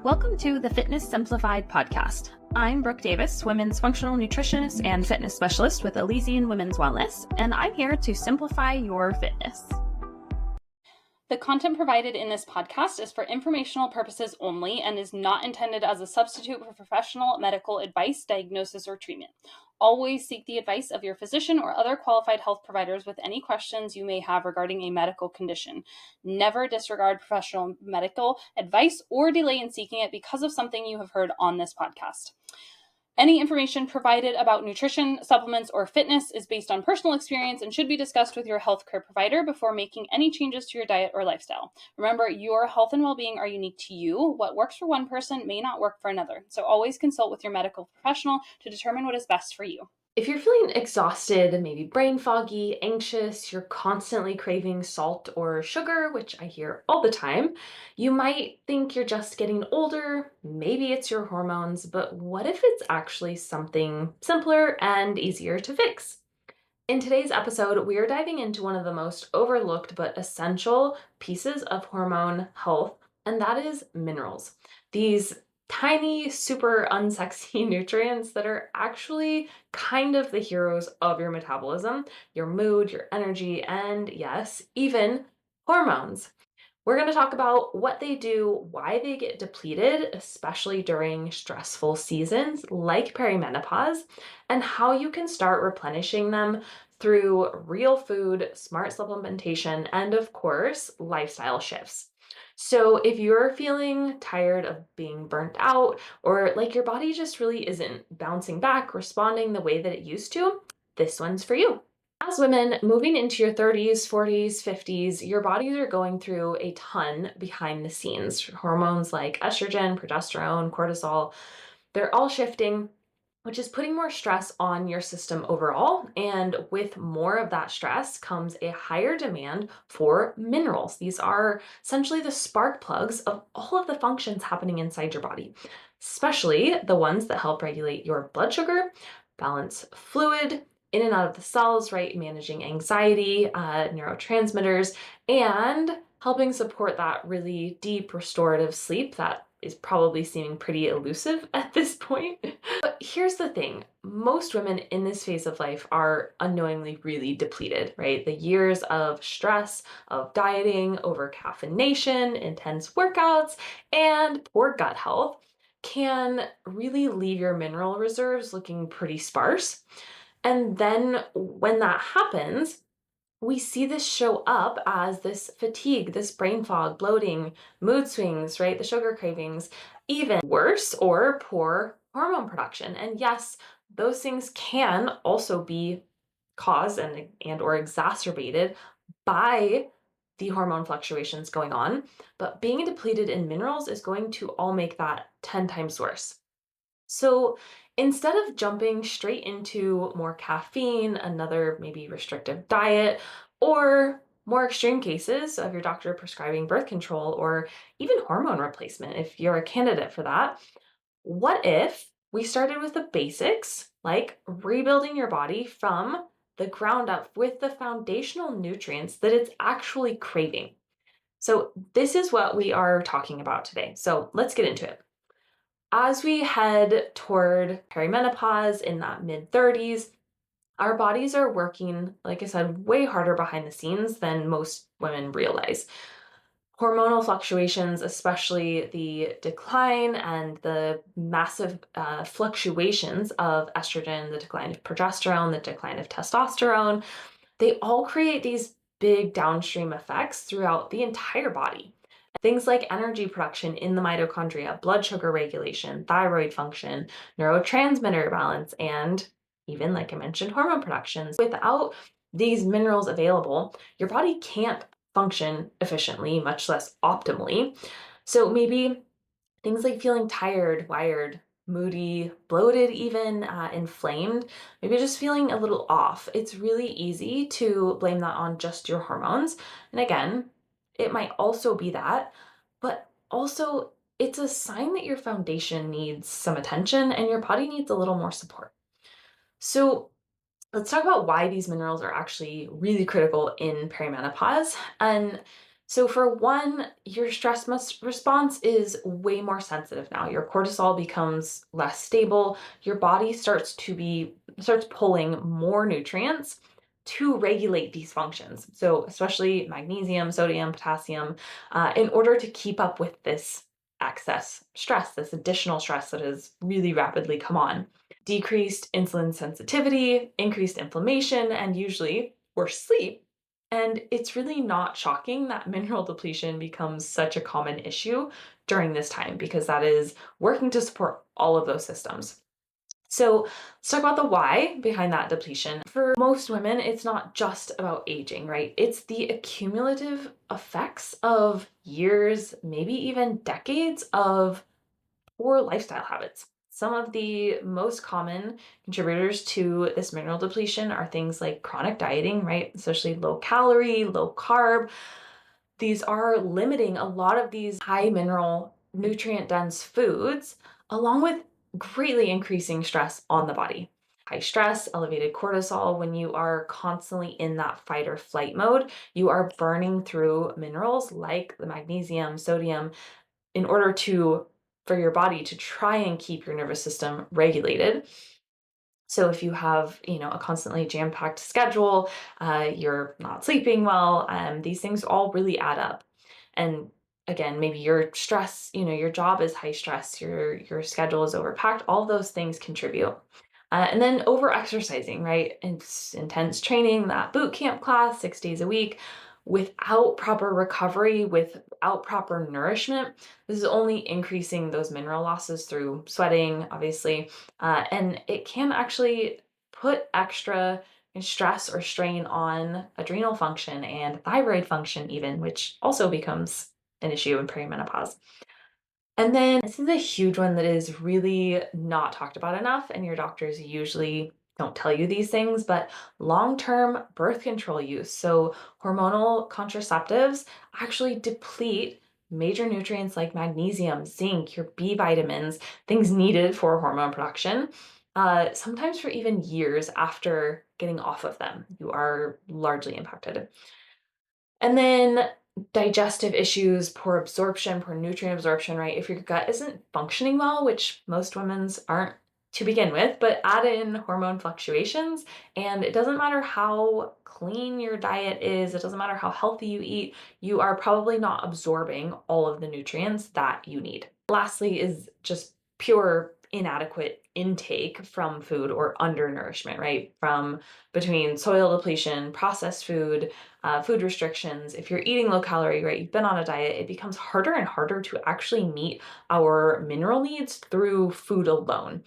Welcome to the Fitness Simplified Podcast. I'm Brooke Davis, women's functional nutritionist and fitness specialist with Elysian Women's Wellness, and I'm here to simplify your fitness. The content provided in this podcast is for informational purposes only and is not intended as a substitute for professional medical advice, diagnosis, or treatment. Always seek the advice of your physician or other qualified health providers with any questions you may have regarding a medical condition. Never disregard professional medical advice or delay in seeking it because of something you have heard on this podcast. Any information provided about nutrition, supplements, or fitness is based on personal experience and should be discussed with your healthcare provider before making any changes to your diet or lifestyle. Remember, your health and well-being are unique to you. What works for one person may not work for another. So always consult with your medical professional to determine what is best for you. If you're feeling exhausted, maybe brain foggy, anxious, you're constantly craving salt or sugar, which I hear all the time, you might think you're just getting older, maybe it's your hormones, but what if it's actually something simpler and easier to fix? In today's episode, we are diving into one of the most overlooked but essential pieces of hormone health, and that is minerals. These tiny, super unsexy nutrients that are actually kind of the heroes of your metabolism, your mood, your energy, and yes, even hormones. We're going to talk about what they do, why they get depleted, especially during stressful seasons like perimenopause, and how you can start replenishing them through real food, smart supplementation, and of course, lifestyle shifts. So if you're feeling tired of being burnt out or like your body just really isn't bouncing back, responding the way that it used to, this one's for you. As women moving into your 30s, 40s, 50s, your bodies are going through a ton behind the scenes. Hormones like estrogen, progesterone, cortisol, they're all shifting, which is putting more stress on your system overall. And with more of that stress comes a higher demand for minerals. These are essentially the spark plugs of all of the functions happening inside your body, especially the ones that help regulate your blood sugar, balance fluid in and out of the cells, right? Managing anxiety, neurotransmitters, and helping support that really deep restorative sleep that is probably seeming pretty elusive at this point. But here's the thing. Most women in this phase of life are unknowingly really depleted, right? The years of stress, of dieting, over caffeination, intense workouts, and poor gut health can really leave your mineral reserves looking pretty sparse. And then when that happens, we see this show up as this fatigue, this brain fog, bloating, mood swings, right? The sugar cravings, even worse, or poor hormone production. And yes, those things can also be caused and or exacerbated by the hormone fluctuations going on, but being depleted in minerals is going to all make that 10 times worse. So instead of jumping straight into more caffeine, another maybe restrictive diet, or more extreme cases of your doctor prescribing birth control or even hormone replacement, if you're a candidate for that, what if we started with the basics, like rebuilding your body from the ground up with the foundational nutrients that it's actually craving? So this is what we are talking about today. So let's get into it. As we head toward perimenopause in that mid-30s, our bodies are working, like I said, way harder behind the scenes than most women realize. Hormonal fluctuations, especially the decline and the massive fluctuations of estrogen, the decline of progesterone, the decline of testosterone, they all create these big downstream effects throughout the entire body. Things like energy production in the mitochondria, blood sugar regulation, thyroid function, neurotransmitter balance, and even, like I mentioned, hormone productions. Without these minerals available, your body can't function efficiently, much less optimally. So maybe things like feeling tired, wired, moody, bloated, even inflamed, maybe just feeling a little off. It's really easy to blame that on just your hormones. And again, it might also be that, but also it's a sign that your foundation needs some attention and your body needs a little more support. So let's talk about why these minerals are actually really critical in perimenopause. And So for one, your response is way more sensitive now. Your cortisol becomes less stable. Your body starts pulling more nutrients to regulate these functions. So especially magnesium, sodium, potassium, in order to keep up with this excess stress, this additional stress that has really rapidly come on. Decreased insulin sensitivity, increased inflammation, and usually worse sleep. And it's really not shocking that mineral depletion becomes such a common issue during this time because that is working to support all of those systems. So let's talk about the why behind that depletion. For most women, it's not just about aging, right? It's the accumulative effects of years, maybe even decades of poor lifestyle habits. Some of the most common contributors to this mineral depletion are things like chronic dieting, right? Especially low calorie, low carb. These are limiting a lot of these high mineral, nutrient dense foods, along with greatly increasing stress on the body. High stress, elevated cortisol, when you are constantly in that fight or flight mode, you are burning through minerals like the magnesium, sodium, in order for your body to try and keep your nervous system regulated. So if you have, a constantly jam-packed schedule, you're not sleeping well, these things all really add up. And again, maybe your stress, your job is high stress, your schedule is overpacked, all those things contribute. And then over exercising, right? It's intense training, that boot camp class, 6 days a week, without proper recovery, without proper nourishment. This is only increasing those mineral losses through sweating, obviously. And it can actually put extra stress or strain on adrenal function and thyroid function, even, which also becomes an issue in perimenopause. And then this is a huge one that is really not talked about enough, and your doctors usually don't tell you these things, but long-term birth control use. So hormonal contraceptives actually deplete major nutrients like magnesium, zinc, your B vitamins, things needed for hormone production, sometimes for even years after getting off of them. You are largely impacted. And then digestive issues, poor absorption, poor nutrient absorption, right? If your gut isn't functioning well, which most women's aren't to begin with, but add in hormone fluctuations, and it doesn't matter how clean your diet is, it doesn't matter how healthy you eat, you are probably not absorbing all of the nutrients that you need. Lastly is just pure inadequate intake from food or undernourishment, right? From between soil depletion, processed food restrictions. If you're eating low calorie, right, you've been on a diet, it becomes harder and harder to actually meet our mineral needs through food alone.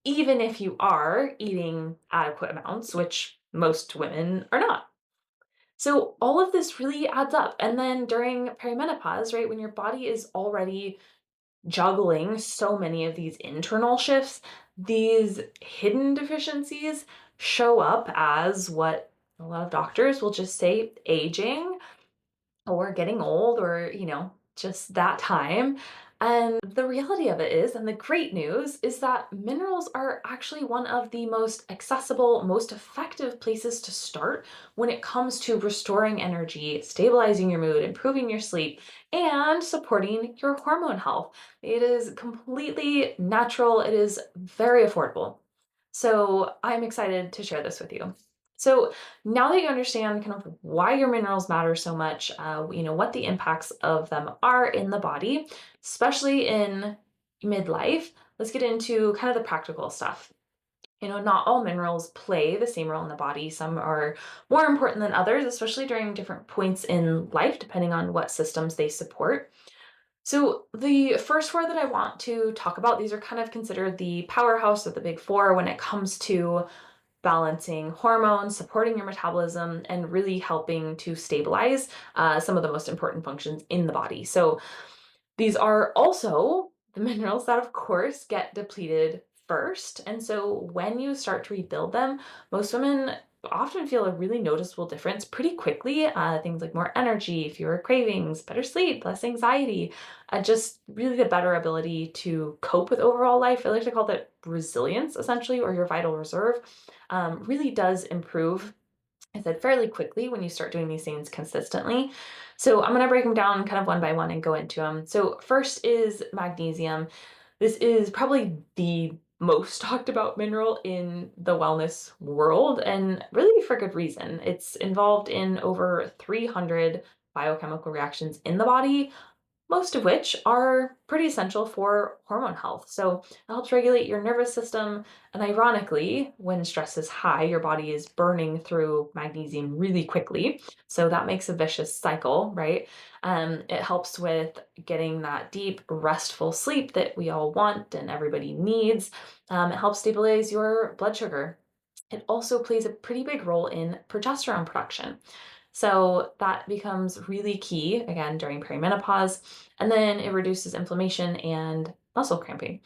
Even if you are eating adequate amounts, which most women are not. So all of this really adds up. And then during perimenopause, right, when your body is already juggling so many of these internal shifts, these hidden deficiencies show up as what a lot of doctors will just say aging or getting old or, just that time. And the reality of it is, and the great news is that minerals are actually one of the most accessible, most effective places to start when it comes to restoring energy, stabilizing your mood, improving your sleep, and supporting your hormone health. It is completely natural. It is very affordable. So I'm excited to share this with you. So now that you understand kind of why your minerals matter so much, what the impacts of them are in the body, especially in midlife, let's get into kind of the practical stuff. Not all minerals play the same role in the body. Some are more important than others, especially during different points in life, depending on what systems they support. So the first four that I want to talk about, these are kind of considered the powerhouse of the big four when it comes to balancing hormones, supporting your metabolism, and really helping to stabilize some of the most important functions in the body. So these are also the minerals that, of course, get depleted first. And so when you start to rebuild them, most women often feel a really noticeable difference pretty quickly. Things like more energy, fewer cravings, better sleep, less anxiety, just really the better ability to cope with overall life. I like to call that resilience, essentially, or your vital reserve, really does improve, I said, fairly quickly when you start doing these things consistently. So I'm going to break them down kind of one by one and go into them. So first is magnesium. This is probably the most talked about mineral in the wellness world, and really for good reason. It's involved in over 300 biochemical reactions in the body, most of which are pretty essential for hormone health. So it helps regulate your nervous system. And ironically, when stress is high, your body is burning through magnesium really quickly. So that makes a vicious cycle, right? It helps with getting that deep, restful sleep that we all want and everybody needs. It helps stabilize your blood sugar. It also plays a pretty big role in progesterone production. So that becomes really key again during perimenopause. And then it reduces inflammation and muscle cramping.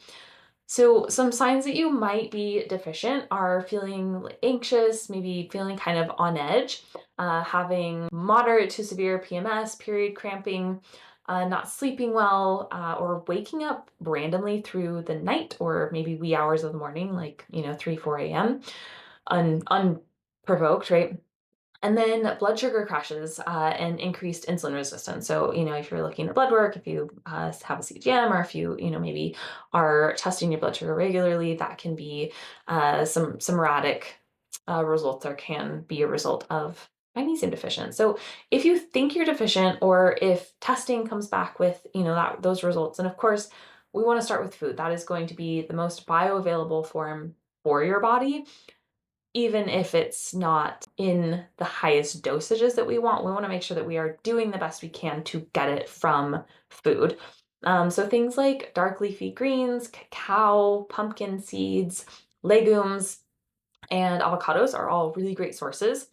So, some signs that you might be deficient are feeling anxious, maybe feeling kind of on edge, having moderate to severe PMS, period cramping, not sleeping well, or waking up randomly through the night or maybe wee hours of the morning, like, 3, 4 a.m., unprovoked, right? And then blood sugar crashes and increased insulin resistance. So, if you're looking at blood work, if you have a CGM, or if you, maybe are testing your blood sugar regularly, that can be some erratic results, or can be a result of magnesium deficient. So if you think you're deficient, or if testing comes back with, those results, and of course, we want to start with food. That is going to be the most bioavailable form for your body. Even if it's not in the highest dosages that we want to make sure that we are doing the best we can to get it from food. So things like dark leafy greens, cacao, pumpkin seeds, legumes, and avocados are all really great sources.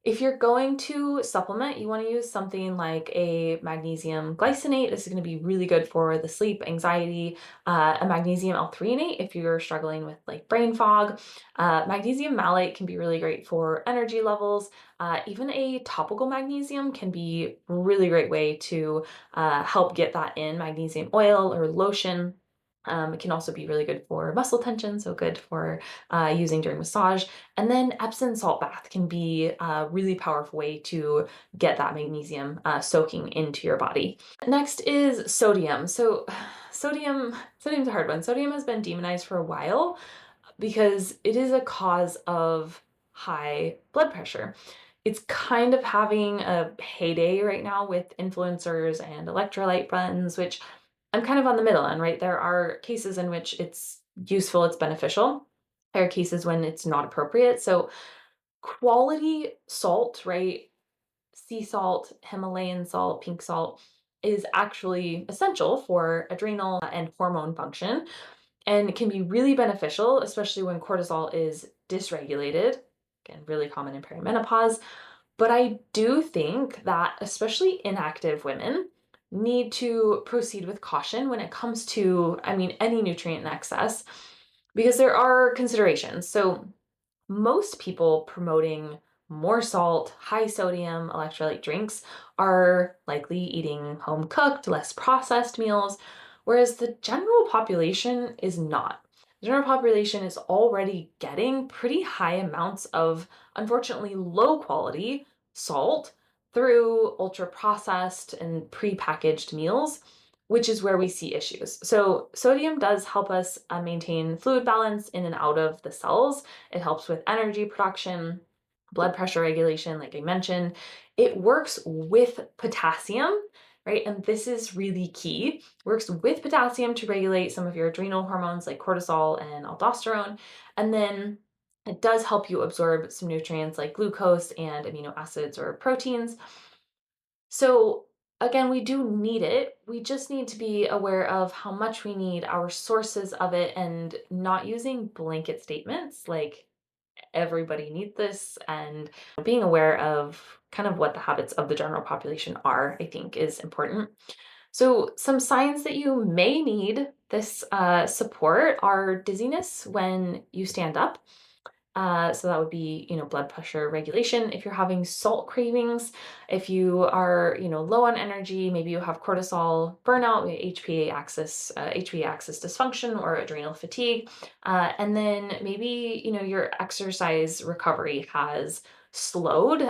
If you're going to supplement, you want to use something like a magnesium glycinate. This is going to be really good for the sleep, anxiety, a magnesium L-threonate if you're struggling with like brain fog. Magnesium malate can be really great for energy levels. Even a topical magnesium can be a really great way to help get that in, magnesium oil or lotion. It can also be really good for muscle tension, so good for using during massage. And then Epsom salt bath can be a really powerful way to get that magnesium soaking into your body. Next is sodium. So sodium's a hard one. Sodium has been demonized for a while because it is a cause of high blood pressure. It's kind of having a heyday right now with influencers and electrolyte runs, which I'm kind of on the middle end, right? There are cases in which it's useful, it's beneficial. There are cases when it's not appropriate. So quality salt, right? Sea salt, Himalayan salt, pink salt is actually essential for adrenal and hormone function, and can be really beneficial, especially when cortisol is dysregulated. Again, really common in perimenopause. But I do think that especially inactive women need to proceed with caution when it comes to, any nutrient in excess, because there are considerations. So most people promoting more salt, high sodium electrolyte drinks are likely eating home cooked, less processed meals, whereas the general population is not. The general population is already getting pretty high amounts of, unfortunately, low quality salt through ultra processed and pre-packaged meals, which is where we see issues. So sodium does help us maintain fluid balance in and out of the cells. It helps with energy production, blood pressure regulation, like I mentioned. It works with potassium, right? And this is really key. Works with potassium to regulate some of your adrenal hormones like cortisol and aldosterone. And then it does help you absorb some nutrients like glucose and amino acids or proteins. So again, we do need it. We just need to be aware of how much we need, our sources of it, and not using blanket statements like everybody needs this, and being aware of kind of what the habits of the general population are, I think is important. So some signs that you may need this support are dizziness when you stand up. So that would be, blood pressure regulation. If you're having salt cravings, if you are, low on energy, maybe you have cortisol burnout, HPA axis dysfunction, or adrenal fatigue. And then maybe, your exercise recovery has slowed.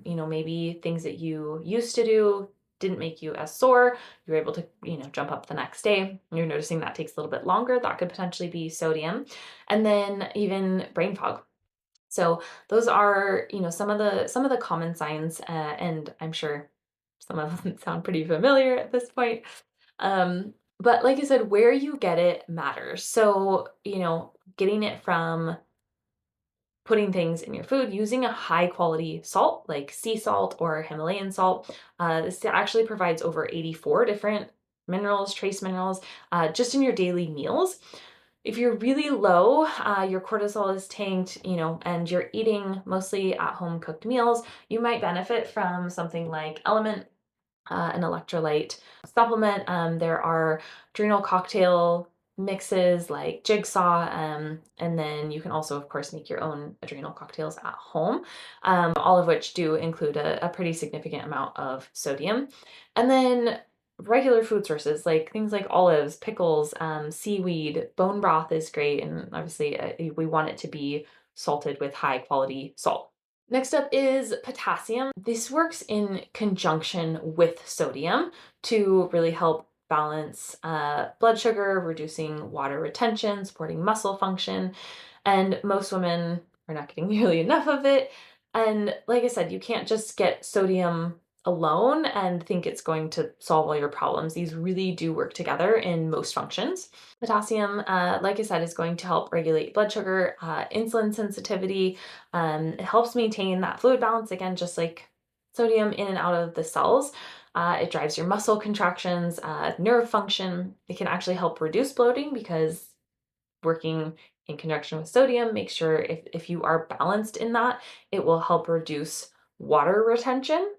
Maybe things that you used to do didn't make you as sore. You're able to, jump up the next day. You're noticing that takes a little bit longer. That could potentially be sodium. And then even brain fog. So those are, some of the common signs, and I'm sure some of them sound pretty familiar at this point. But like I said, where you get it matters. So, getting it from putting things in your food using a high quality salt like sea salt or Himalayan salt. This actually provides over 84 different minerals, trace minerals, just in your daily meals. If you're really low, your cortisol is tanked, and you're eating mostly at home cooked meals, you might benefit from something like Element, an electrolyte supplement. There are adrenal cocktail mixes like Jigsaw, and then you can also, of course, make your own adrenal cocktails at home, all of which do include a pretty significant amount of sodium. And then regular food sources like things like olives, pickles, seaweed, bone broth is great, and obviously we want it to be salted with high quality salt. Next up is potassium. This works in conjunction with sodium to really help balance blood sugar, reducing water retention, supporting muscle function. And most women are not getting nearly enough of it. And like I said, you can't just get sodium alone and think it's going to solve all your problems. These really do work together in most functions. Potassium, like I said, is going to help regulate blood sugar, insulin sensitivity. It helps maintain that fluid balance, again, just like sodium in and out of the cells. It drives your muscle contractions, nerve function. It can actually help reduce bloating because working in conjunction with sodium, make sure if you are balanced in that, it will help reduce water retention,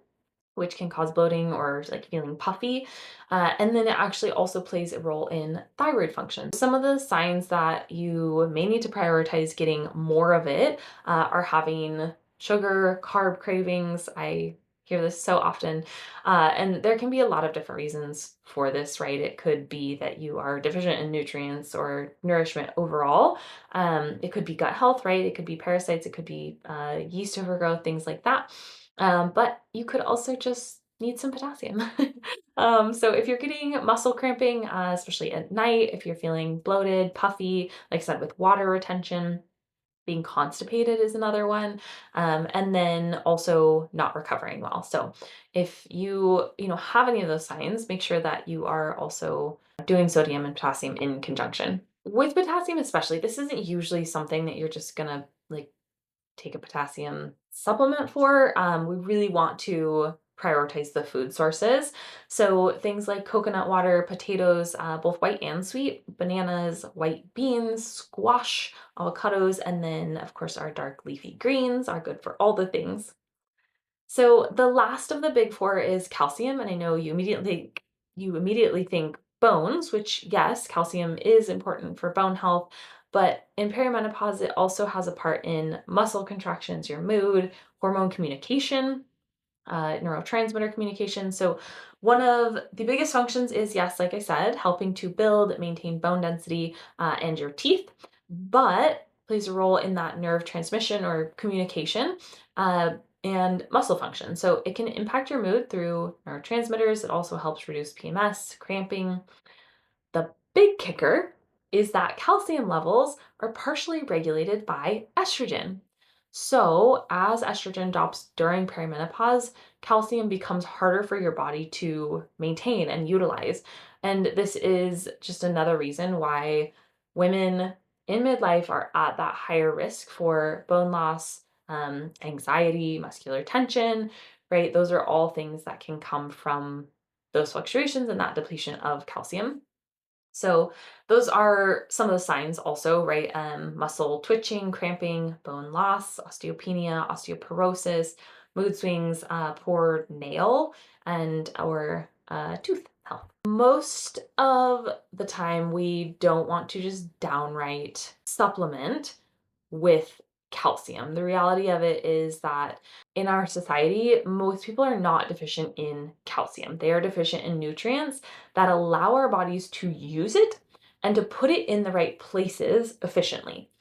which can cause bloating or like feeling puffy. And then it actually also plays a role in thyroid function. Some of the signs that you may need to prioritize getting more of it are having sugar, carb cravings. I hear this so often. And there can be a lot of different reasons for this, right? It could be that you are deficient in nutrients or nourishment overall. It could be gut health, right? It could be parasites, it could be yeast overgrowth, things like that. But you could also just need some potassium. So if you're getting muscle cramping, especially at night, if you're feeling bloated, puffy, like I said, with water retention, being constipated is another one. And then also not recovering well. So if you have any of those signs, make sure that you are also doing sodium and potassium in conjunction. With potassium especially, this isn't usually something that you're just gonna like take a potassium supplement for. We really want to prioritize the food sources. So things like coconut water, potatoes, both white and sweet, bananas, white beans, squash, avocados, and then of course our dark leafy greens are good for all the things. So the last of the big four is calcium, and I know you immediately think bones, which yes, calcium is important for bone health, but in perimenopause it also has a part in muscle contractions, your mood, hormone communication, neurotransmitter communication. So one of the biggest functions is, yes, like I said, helping to build, maintain bone density, and your teeth, but plays a role in that nerve transmission or communication. And muscle function. So it can impact your mood through neurotransmitters. It also helps reduce PMS, cramping. The big kicker is that calcium levels are partially regulated by estrogen. So as estrogen drops during perimenopause, calcium becomes harder for your body to maintain and utilize. And this is just another reason why women in midlife are at that higher risk for bone loss, anxiety, muscular tension, right? Those are all things that can come from those fluctuations and that depletion of calcium. So those are some of the signs also, right? Muscle twitching, cramping, bone loss, osteopenia, osteoporosis, mood swings, poor nail, and or tooth health. Most of the time, we don't want to just downright supplement with calcium. The reality of it is that in our society, most people are not deficient in calcium. They are deficient in nutrients that allow our bodies to use it and to put it in the right places efficiently.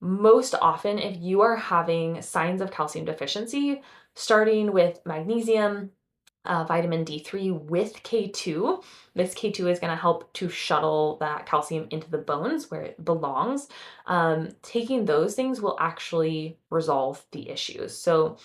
most often, if you are having signs of calcium deficiency, starting with magnesium, vitamin D3 with K2. This K2 is going to help to shuttle that calcium into the bones where it belongs. Taking those things will actually resolve the issues. So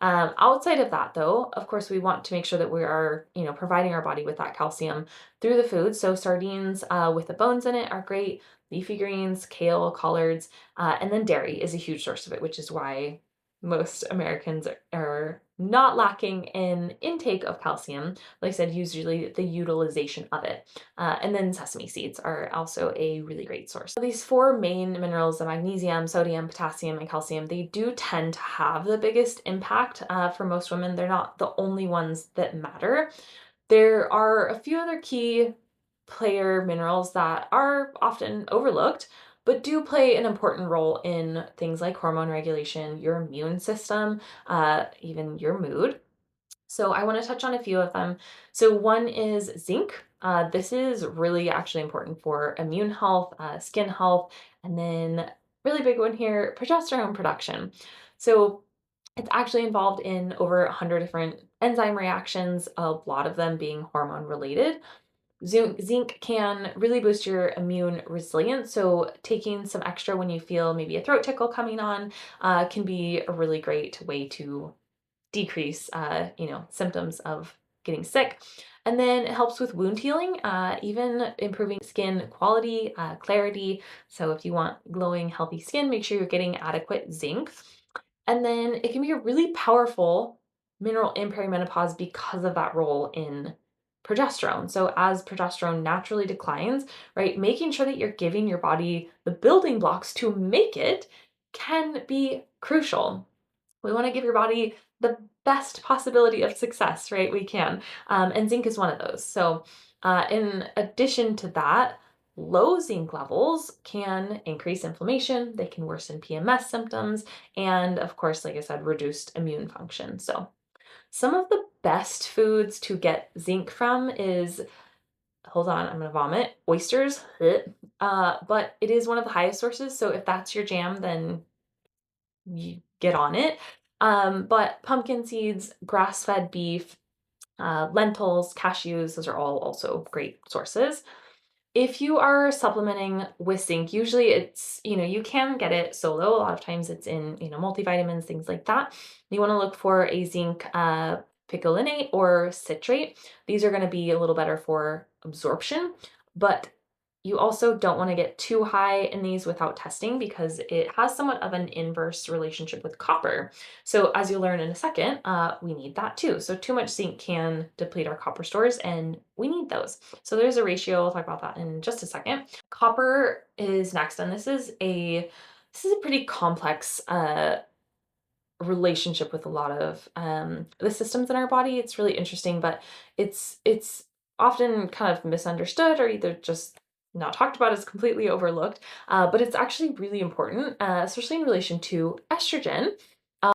outside of that, though, of course, we want to make sure that we are, providing our body with that calcium through the food. So sardines with the bones in it are great. Leafy greens, kale, collards, and then dairy is a huge source of it, which is why most Americans are not lacking in intake of calcium. Like I said, usually the utilization of it. And then sesame seeds are also a really great source. So these four main minerals, the magnesium, sodium, potassium, and calcium, they do tend to have the biggest impact for most women. They're not the only ones that matter. There are a few other key player minerals that are often overlooked, but do play an important role in things like hormone regulation, your immune system, even your mood. So I want to touch on a few of them. So one is zinc. This is really actually important for immune health, skin health, and then really big one here, progesterone production. So it's actually involved in over 100 different enzyme reactions, a lot of them being hormone related. Zinc can really boost your immune resilience. So taking some extra when you feel maybe a throat tickle coming on can be a really great way to decrease, symptoms of getting sick. And then it helps with wound healing, even improving skin quality, clarity. So if you want glowing, healthy skin, make sure you're getting adequate zinc. And then it can be a really powerful mineral in perimenopause because of that role in progesterone. So as progesterone naturally declines, right, making sure that you're giving your body the building blocks to make it can be crucial. We want to give your body the best possibility of success, right? We can. And zinc is one of those. So in addition to that, low zinc levels can increase inflammation, they can worsen PMS symptoms, and of course, like I said, reduced immune function. So some of the best foods to get zinc from is, hold on, I'm gonna vomit, oysters, but it is one of the highest sources. So if that's your jam, then you get on it. But pumpkin seeds, grass-fed beef, lentils, cashews, those are all also great sources. If you are supplementing with zinc, usually it's, you can get it solo. A lot of times it's in, multivitamins, things like that. You want to look for a zinc picolinate or citrate. These are going to be a little better for absorption, but you also don't want to get too high in these without testing because it has somewhat of an inverse relationship with copper. So as you'll learn in a second, we need that too. So too much zinc can deplete our copper stores and we need those. So there's a ratio, we'll talk about that in just a second. Copper is next, and this is a pretty complex relationship with a lot of the systems in our body. It's really interesting, but it's often kind of misunderstood or either just not talked about, as completely overlooked. But it's actually really important, especially in relation to estrogen.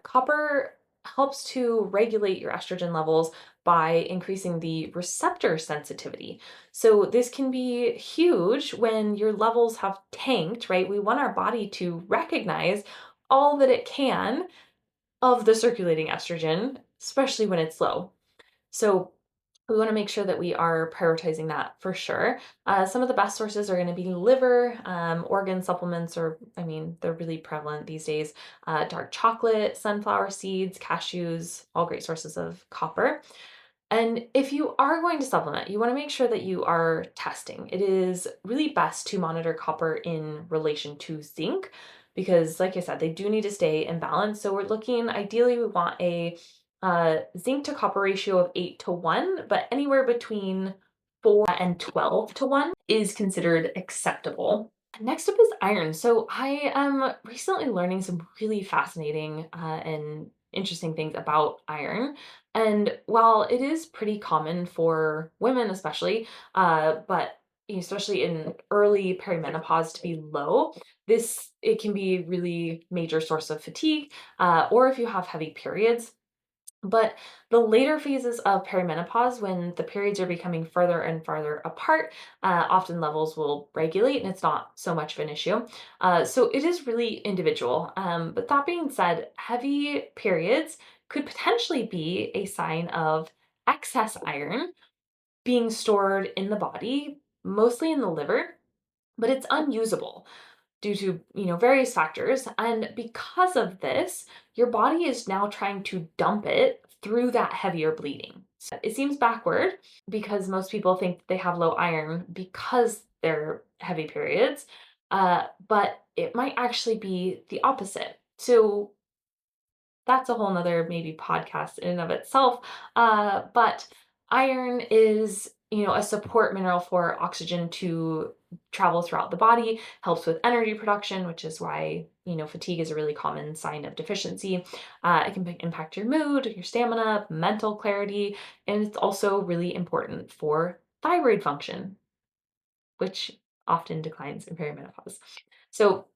Copper helps to regulate your estrogen levels by increasing the receptor sensitivity. So this can be huge when your levels have tanked, right? We want our body to recognize all that it can of the circulating estrogen, especially when it's low. So we want to make sure that we are prioritizing that for sure. Some of the best sources are going to be liver, organ supplements, or they're really prevalent these days. Dark chocolate, sunflower seeds, cashews, all great sources of copper. And if you are going to supplement, you want to make sure that you are testing. It is really best to monitor copper in relation to zinc because, like I said, they do need to stay in balance. So we're looking, ideally, we want a zinc to copper ratio of 8:1, but anywhere between 4 and 12:1 is considered acceptable. Next up is iron. So I am recently learning some really fascinating and interesting things about iron. And while it is pretty common for women, especially, but especially in early perimenopause to be low, it can be really major source of fatigue, or if you have heavy periods. But the later phases of perimenopause, when the periods are becoming further and farther apart, often levels will regulate and it's not so much of an issue. So it is really individual. But that being said, heavy periods could potentially be a sign of excess iron being stored in the body, mostly in the liver, but it's unusable due to, various factors. And because of this, your body is now trying to dump it through that heavier bleeding. So it seems backward because most people think they have low iron because they're heavy periods, but it might actually be the opposite. So that's a whole nother maybe podcast in and of itself. But iron is, a support mineral for oxygen to travel throughout the body, helps with energy production, which is why, fatigue is a really common sign of deficiency. It can impact your mood, your stamina, mental clarity, and it's also really important for thyroid function, which often declines in perimenopause. So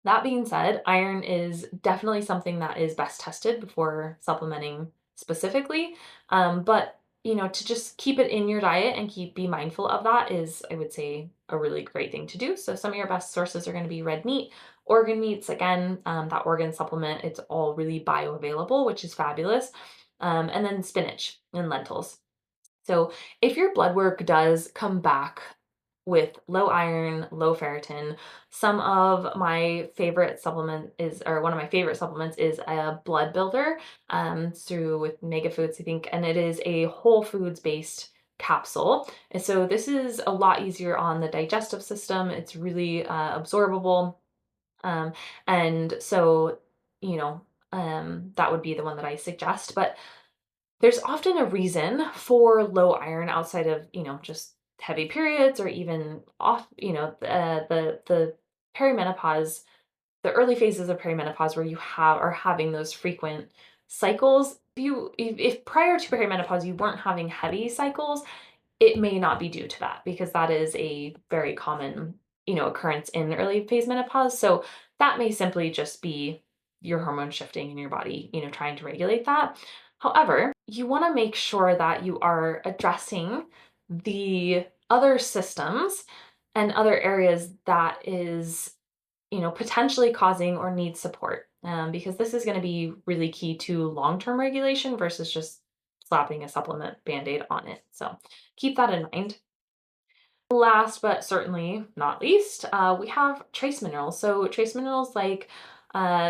that being said, iron is definitely something that is best tested before supplementing specifically. But to just keep it in your diet and be mindful of that is, I would say, a really great thing to do. So some of your best sources are going to be red meat, organ meats. Again, that organ supplement, it's all really bioavailable, which is fabulous. And then spinach and lentils. So if your blood work does come back with low iron, low ferritin, some of my favorite one of my favorite supplements is a blood builder, through with Mega Foods, I think, and it is a whole foods based capsule. And so this is a lot easier on the digestive system. It's really absorbable. Um, and so, you know, that would be the one that I suggest. But there's often a reason for low iron outside of, just heavy periods or even off, the perimenopause, the early phases of perimenopause where you are having those frequent cycles. If prior to perimenopause you weren't having heavy cycles, it may not be due to that because that is a very common, occurrence in early phase menopause. So that may simply just be your hormone shifting in your body, trying to regulate that. However, you want to make sure that you are addressing the other systems and other areas that is, potentially causing or needs support. Because this is going to be really key to long-term regulation versus just slapping a supplement band-aid on it. So keep that in mind. Last but certainly not least, we have trace minerals. So trace minerals like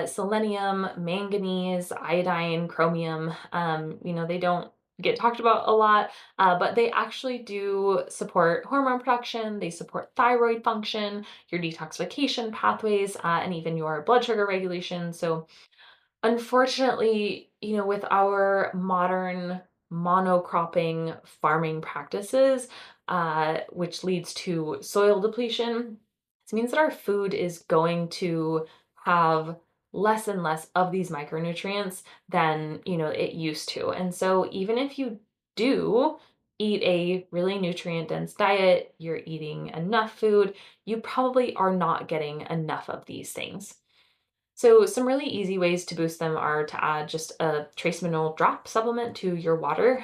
selenium, manganese, iodine, chromium, they don't get talked about a lot, but they actually do support hormone production. They support thyroid function, your detoxification pathways, and even your blood sugar regulation. So unfortunately, with our modern monocropping farming practices, which leads to soil depletion, it means that our food is going to have less and less of these micronutrients than, it used to. And so even if you do eat a really nutrient dense diet, you're eating enough food, you probably are not getting enough of these things. So some really easy ways to boost them are to add just a trace mineral drop supplement to your water.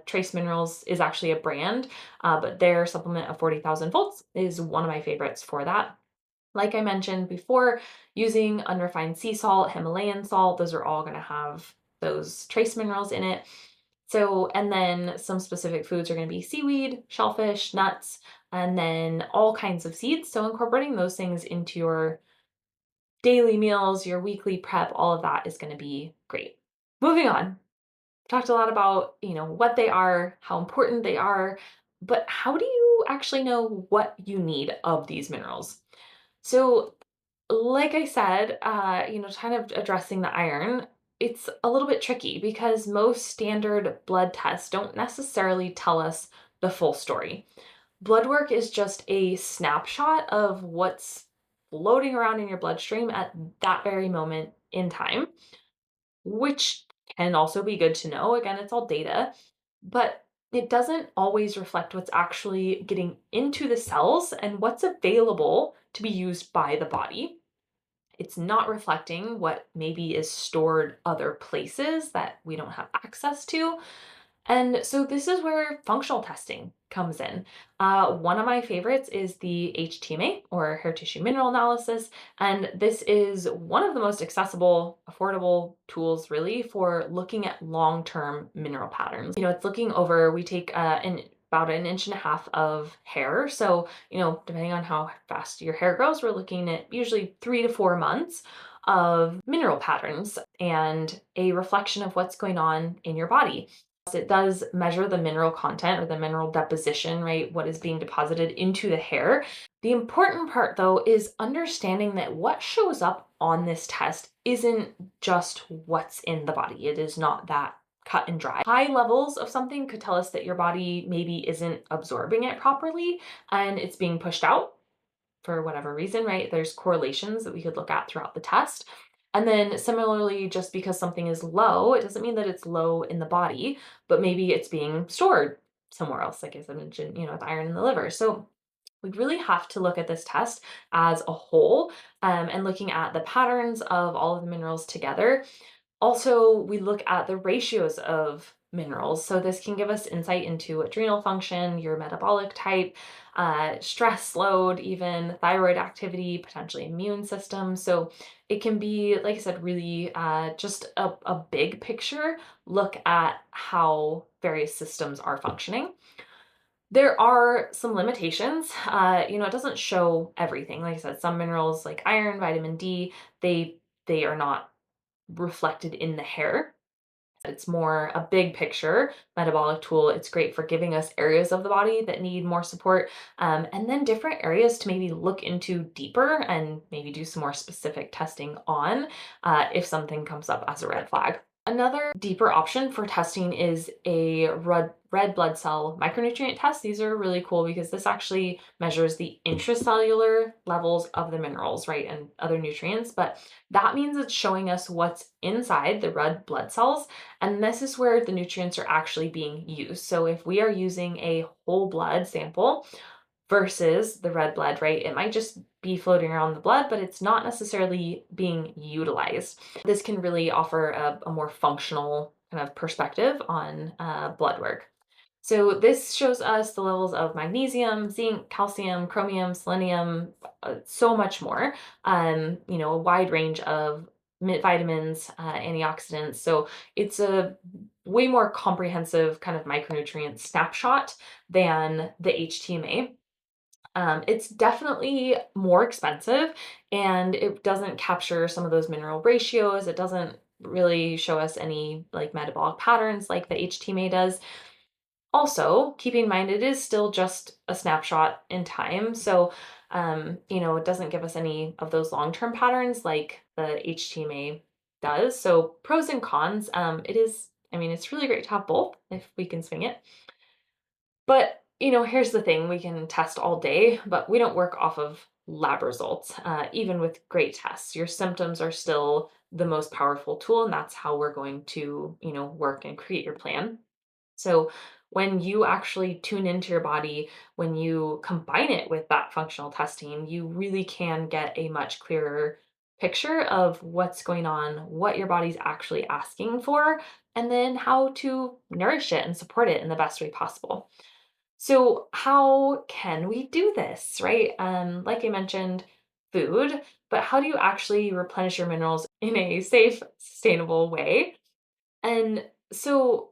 Trace Minerals is actually a brand, but their supplement of 40,000 volts is one of my favorites for that. Like I mentioned before, using unrefined sea salt, Himalayan salt, those are all going to have those trace minerals in it. So, and then some specific foods are going to be seaweed, shellfish, nuts, and then all kinds of seeds. So incorporating those things into your daily meals, your weekly prep, all of that is going to be great. Moving on. Talked a lot about, what they are, how important they are, but how do you actually know what you need of these minerals? So, like I said, kind of addressing the iron, it's a little bit tricky because most standard blood tests don't necessarily tell us the full story. Blood work is just a snapshot of what's floating around in your bloodstream at that very moment in time, which can also be good to know. Again, it's all data, but it doesn't always reflect what's actually getting into the cells and what's available to be used by the body. It's not reflecting what maybe is stored other places that we don't have access to. And so this is where functional testing comes in. One of my favorites is the HTMA, or hair tissue mineral analysis. And this is one of the most accessible, affordable tools really for looking at long-term mineral patterns. It's looking over, we take about an inch and a half of hair. So, depending on how fast your hair grows, we're looking at usually 3 to 4 months of mineral patterns and a reflection of what's going on in your body. It does measure the mineral content or the mineral deposition, right? What is being deposited into the hair. The important part, though, is understanding that what shows up on this test isn't just what's in the body. It is not that cut and dry. High levels of something could tell us that your body maybe isn't absorbing it properly and it's being pushed out for whatever reason, right? There's correlations that we could look at throughout the test. And then similarly, just because something is low, it doesn't mean that it's low in the body, but maybe it's being stored somewhere else, like as I mentioned, with iron in the liver. So we really have to look at this test as a whole, and looking at the patterns of all of the minerals together. Also, we look at the ratios of minerals. So this can give us insight into adrenal function, your metabolic type, stress load, even thyroid activity, potentially immune system. So it can be, like I said, really just a big picture look at how various systems are functioning. There are some limitations. It doesn't show everything. Like I said, some minerals like iron, vitamin D, they are not reflected in the hair. It's more a big picture metabolic tool. It's great for giving us areas of the body that need more support, and then different areas to maybe look into deeper and maybe do some more specific testing on if something comes up as a red flag. Another deeper option for testing is a red blood cell micronutrient test. These are really cool because this actually measures the intracellular levels of the minerals, right, and other nutrients, but that means it's showing us what's inside the red blood cells, and this is where the nutrients are actually being used. So if we are using a whole blood sample versus the red blood, right, it might just be floating around the blood, but it's not necessarily being utilized. This can really offer a more functional kind of perspective on blood work. So this shows us the levels of magnesium, zinc, calcium, chromium, selenium, so much more. A wide range of vitamins, antioxidants. So it's a way more comprehensive kind of micronutrient snapshot than the HTMA. It's definitely more expensive and it doesn't capture some of those mineral ratios. It doesn't really show us any like metabolic patterns like the HTMA does. Also, keeping in mind it is still just a snapshot in time. So, it doesn't give us any of those long-term patterns like the HTMA does. So pros and cons, it's really great to have both if we can swing it. But, here's the thing, we can test all day, but we don't work off of lab results. Even with great tests, your symptoms are still the most powerful tool, and that's how we're going to, work and create your plan. So when you actually tune into your body, when you combine it with that functional testing, you really can get a much clearer picture of what's going on, what your body's actually asking for, and then how to nourish it and support it in the best way possible. So how can we do this, right? Like I mentioned, food, but how do you actually replenish your minerals in a safe, sustainable way? And so,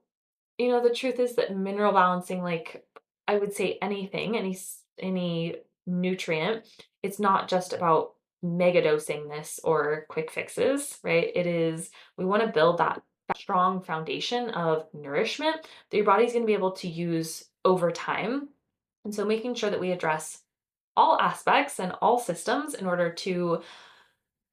the truth is that mineral balancing, like I would say anything, any nutrient, it's not just about mega dosing this or quick fixes, right? We want to build that strong foundation of nourishment that your body's going to be able to use over time. And so making sure that we address all aspects and all systems in order to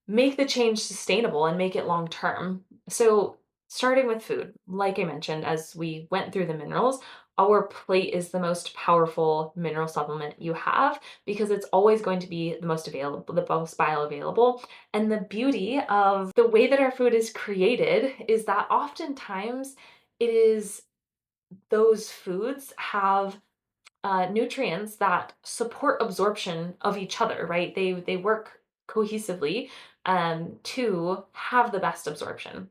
make the change sustainable and make it long term. So, starting with food, like I mentioned, as we went through the minerals, our plate is the most powerful mineral supplement you have because it's always going to be the most available, the most bioavailable. And the beauty of the way that our food is created is that oftentimes it is those foods have nutrients that support absorption of each other, right? They work cohesively to have the best absorption.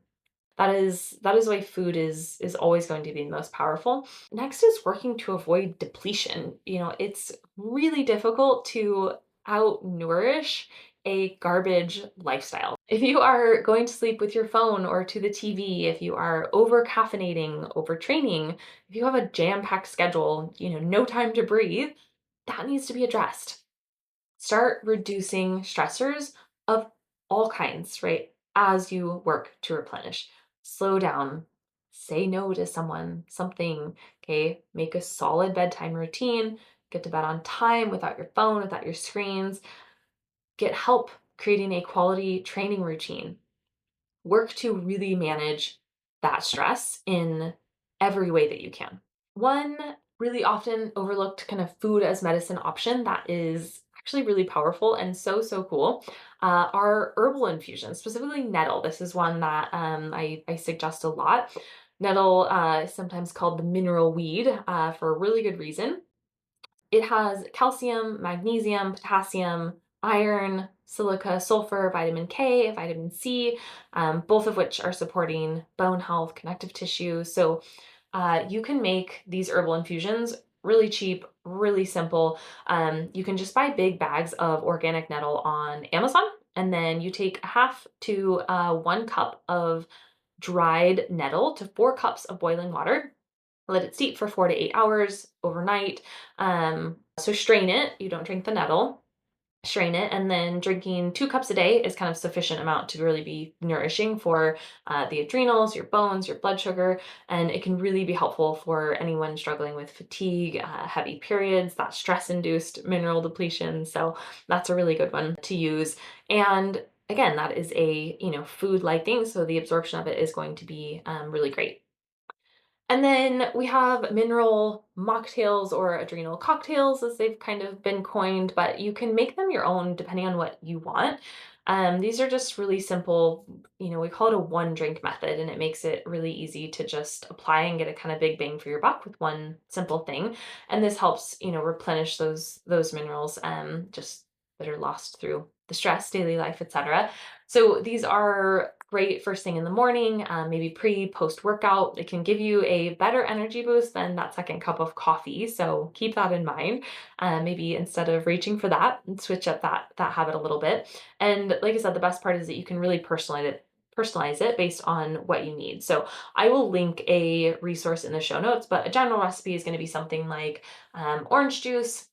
That is why food is always going to be the most powerful. Next is working to avoid depletion. It's really difficult to outnourish a garbage lifestyle. If you are going to sleep with your phone or to the TV, if you are over caffeinating, overtraining, if you have a jam-packed schedule, no time to breathe, that needs to be addressed. Start reducing stressors of all kinds, right? As you work to replenish. Slow down, say no to someone, something, okay? Make a solid bedtime routine, get to bed on time without your phone, without your screens. Get help creating a quality training routine. Work to really manage that stress in every way that you can. One really often overlooked kind of food as medicine option that is actually really powerful and so cool are herbal infusions, specifically nettle. This is one that I suggest a lot. Nettle is sometimes called the mineral weed for a really good reason. It has calcium, magnesium, potassium, iron, silica, sulfur, vitamin K, vitamin C, both of which are supporting bone health, connective tissue. So you can make these herbal infusions really cheap, really simple. You can just buy big bags of organic nettle on Amazon, and then you take a half to 1 cup of dried nettle to 4 cups of boiling water. Let it steep for 4 to 8 hours overnight. So strain it. You don't drink the nettle. Strain it, and then drinking 2 cups a day is kind of sufficient amount to really be nourishing for the adrenals, your bones, your blood sugar, and it can really be helpful for anyone struggling with fatigue, heavy periods, that stress-induced mineral depletion. So that's a really good one to use. And again, that is a food-like thing, so the absorption of it is going to be really great. And then we have mineral mocktails or adrenal cocktails, as they've kind of been coined, but you can make them your own depending on what you want. These are just really simple, we call it a one drink method, and it makes it really easy to just apply and get a kind of big bang for your buck with one simple thing. And this helps, replenish those minerals just that are lost through the stress, daily life, etc. So these are great first thing in the morning, maybe post workout. It can give you a better energy boost than that second cup of coffee. So keep that in mind. Maybe instead of reaching for that, switch up that habit a little bit. And like I said, the best part is that you can really personalize it based on what you need. So I will link a resource in the show notes, but a general recipe is going to be something like orange juice.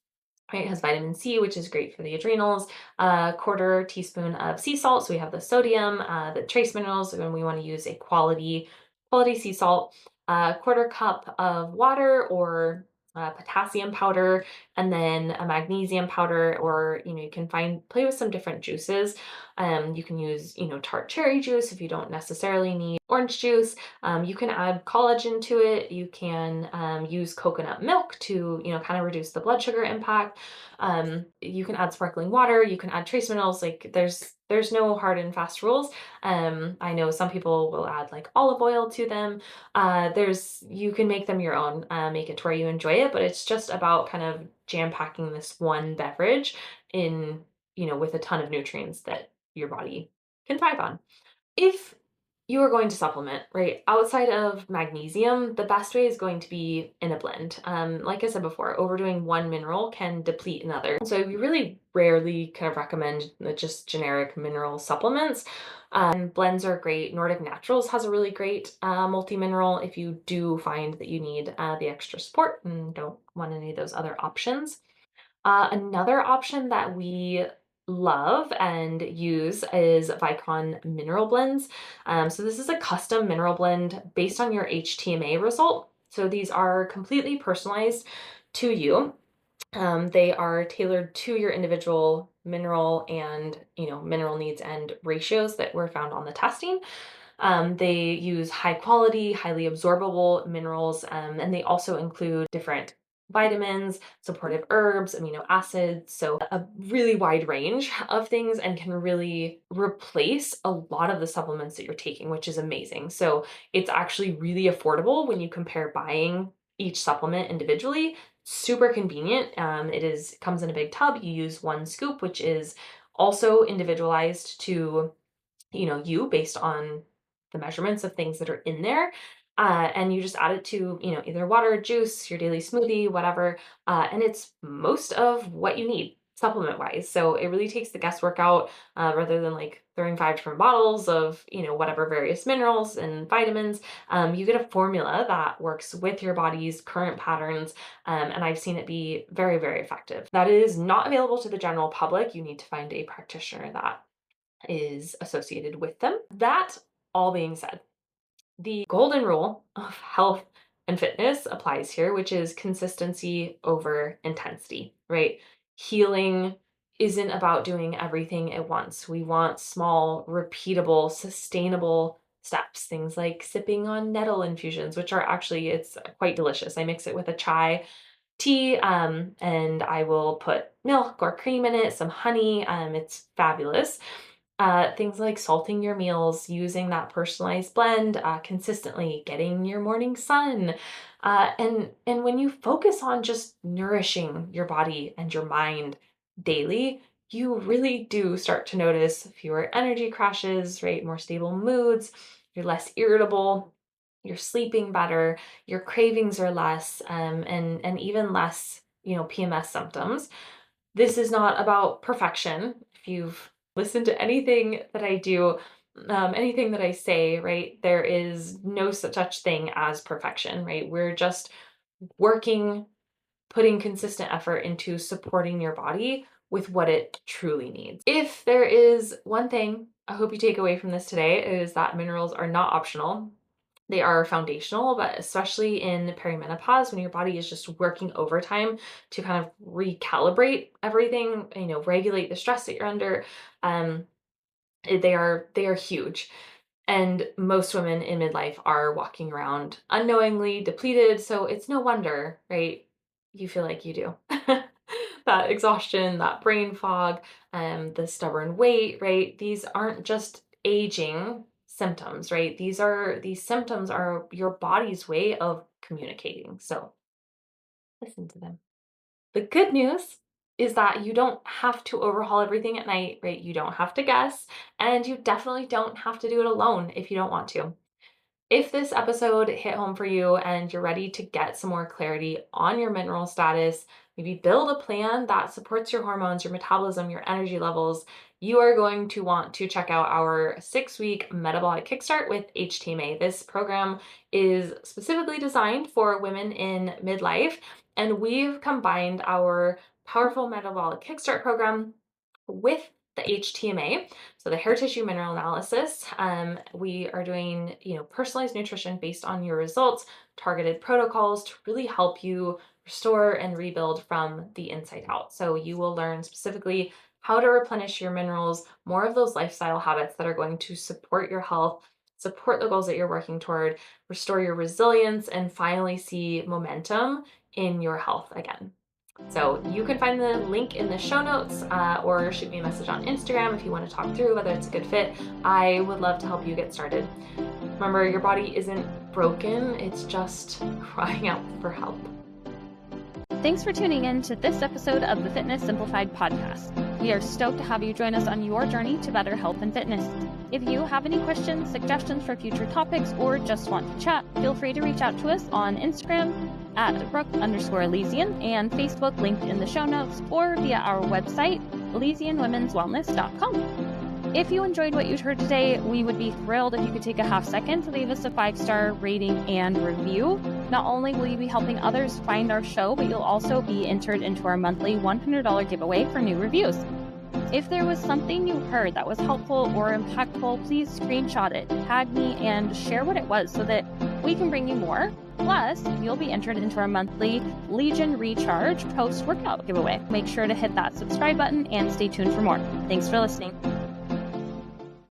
Right, it has vitamin C, which is great for the adrenals, a quarter teaspoon of sea salt. So we have the sodium, the trace minerals, when we want to use a quality sea salt, a quarter cup of water or potassium powder, and then a magnesium powder, or, you can play with some different juices. You can use, tart cherry juice if you don't necessarily need orange juice. You can add collagen to it. You can use coconut milk to, kind of reduce the blood sugar impact. You can add sparkling water. You can add trace minerals. Like there's no hard and fast rules. I know some people will add like olive oil to them. You can make them your own, make it to where you enjoy it, but it's just about kind of jam packing this one beverage in, with a ton of nutrients that your body can thrive on. If you are going to supplement, right, outside of magnesium, the best way is going to be in a blend. Like I said before, overdoing one mineral can deplete another. So we really rarely kind of recommend just generic mineral supplements. Blends are great. Nordic Naturals has a really great multi-mineral if you do find that you need the extra support and don't want any of those other options. Another option that we love and use is Vicon mineral blends. So this is a custom mineral blend based on your HTMA result. So these are completely personalized to you. They are tailored to your individual mineral and, mineral needs and ratios that were found on the testing. They use high quality, highly absorbable minerals, and they also include different vitamins, supportive herbs, amino acids, so a really wide range of things, and can really replace a lot of the supplements that you're taking, which is amazing. So it's actually really affordable when you compare buying each supplement individually. Super convenient. It comes in a big tub. You use 1 scoop, which is also individualized to, you based on the measurements of things that are in there. And you just add it to, either water, juice, your daily smoothie, whatever. And it's most of what you need supplement wise. So it really takes the guesswork out, rather than like throwing 5 different bottles of, whatever various minerals and vitamins. You get a formula that works with your body's current patterns. And I've seen it be very, very effective. That is not available to the general public. You need to find a practitioner that is associated with them. That all being said, the golden rule of health and fitness applies here, which is consistency over intensity, right? Healing isn't about doing everything at once. We want small, repeatable, sustainable steps, things like sipping on nettle infusions, which are actually, it's quite delicious. I mix it with a chai tea, and I will put milk or cream in it, some honey. It's fabulous. Things like salting your meals, using that personalized blend, consistently getting your morning sun. And when you focus on just nourishing your body and your mind daily, you really do start to notice fewer energy crashes, right? More stable moods, you're less irritable, you're sleeping better, your cravings are less, and even less, PMS symptoms. This is not about perfection. If you've listened to anything that I do, anything that I say, right, there is no such thing as perfection, right? We're just working, putting consistent effort into supporting your body with what it truly needs. If there is one thing I hope you take away from this today, it is that minerals are not optional. They are foundational, but especially in perimenopause, when your body is just working overtime to kind of recalibrate everything, regulate the stress that you're under, they are huge. And most women in midlife are walking around unknowingly depleted, so it's no wonder, right? You feel like you do. That exhaustion, that brain fog, the stubborn weight, right? These aren't just aging symptoms, right? These symptoms are your body's way of communicating. So listen to them. The good news is that you don't have to overhaul everything at night, right? You don't have to guess, and you definitely don't have to do it alone if you don't want to. If this episode hit home for you and you're ready to get some more clarity on your mineral status, maybe build a plan that supports your hormones, your metabolism, your energy levels, you are going to want to check out our 6-week metabolic kickstart with HTMA. This program is specifically designed for women in midlife, and we've combined our powerful metabolic kickstart program with the HTMA, so the hair tissue mineral analysis. We are doing, personalized nutrition based on your results, targeted protocols to really help you restore and rebuild from the inside out. So you will learn specifically how to replenish your minerals, more of those lifestyle habits that are going to support your health, support the goals that you're working toward, restore your resilience, and finally see momentum in your health again. So you can find the link in the show notes, or shoot me a message on Instagram if you want to talk through whether it's a good fit. I would love to help you get started. Remember, your body isn't broken, it's just crying out for help. Thanks for tuning in to this episode of the Fitness Simplified Podcast. We are stoked to have you join us on your journey to better health and fitness. If you have any questions, suggestions for future topics, or just want to chat, feel free to reach out to us on Instagram at Brooke_Elysian and Facebook linked in the show notes, or via our website, ElysianWomen'sWellness.com. If you enjoyed what you heard today, we would be thrilled if you could take a half second to leave us a 5-star rating and review. Not only will you be helping others find our show, but you'll also be entered into our monthly $100 giveaway for new reviews. If there was something you heard that was helpful or impactful, please screenshot it, tag me, and share what it was so that we can bring you more. Plus, you'll be entered into our monthly Legion Recharge post-workout giveaway. Make sure to hit that subscribe button and stay tuned for more. Thanks for listening.